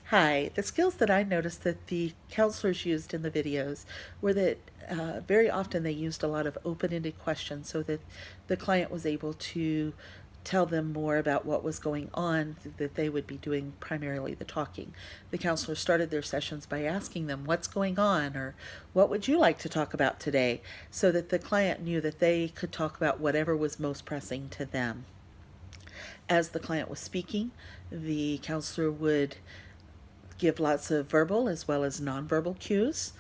Hi, the skills that I noticed that the counselors used in the videos were that very often they used a lot of open-ended questions so that the client was able to tell them more about what was going on, that they would be doing primarily the talking. The counselors started their sessions by asking them what's going on or what would you like to talk about today, so that the client knew that they could talk about whatever was most pressing to them. As the client was speaking, the counselor would give lots of verbal as well as nonverbal cues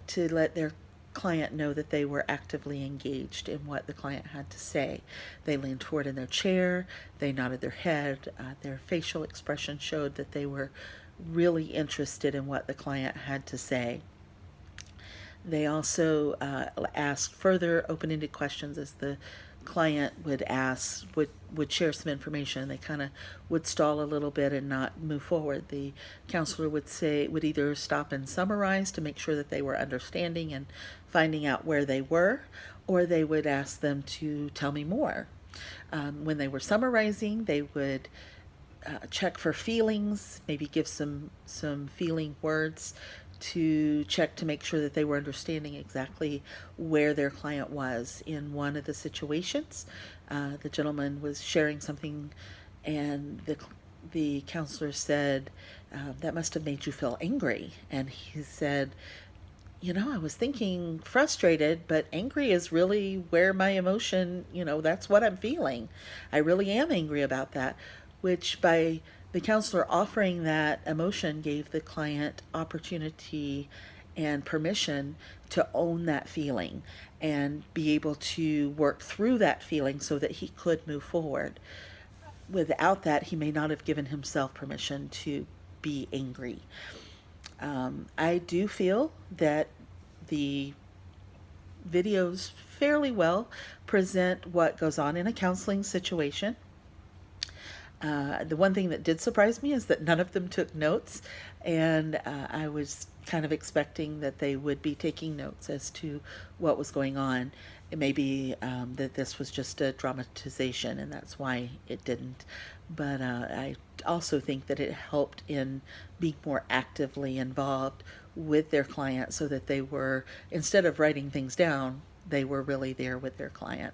to let their client know that they were actively engaged in what the client had to say. They leaned forward in their chair, they nodded their head, their facial expression showed that they were really interested in what the client had to say. They also asked further open-ended questions as the client would share some information. They kind of would stall a little bit and not move forward. The counselor would either stop and summarize to make sure that they were understanding and finding out where they were, or they would ask them to tell me more. When they were summarizing, they would check for feelings, maybe give some feeling words to check to make sure that they were understanding exactly where their client was in one of the situations. The gentleman was sharing something, and the counselor said, "That must have made you feel angry." And he said, I was thinking frustrated, but angry is really where my emotion, that's what I'm feeling. I really am angry about that," which by the counselor offering that emotion gave the client opportunity and permission to own that feeling and be able to work through that feeling so that he could move forward. Without that, he may not have given himself permission to be angry. I do feel that the videos fairly well present what goes on in a counseling situation. The one thing that did surprise me is that none of them took notes, and I was kind of expecting that they would be taking notes as to what was going on. It may be that this was just a dramatization, and that's why it didn't. But I also think that it helped in being more actively involved with their client so that they were, instead of writing things down, they were really there with their client.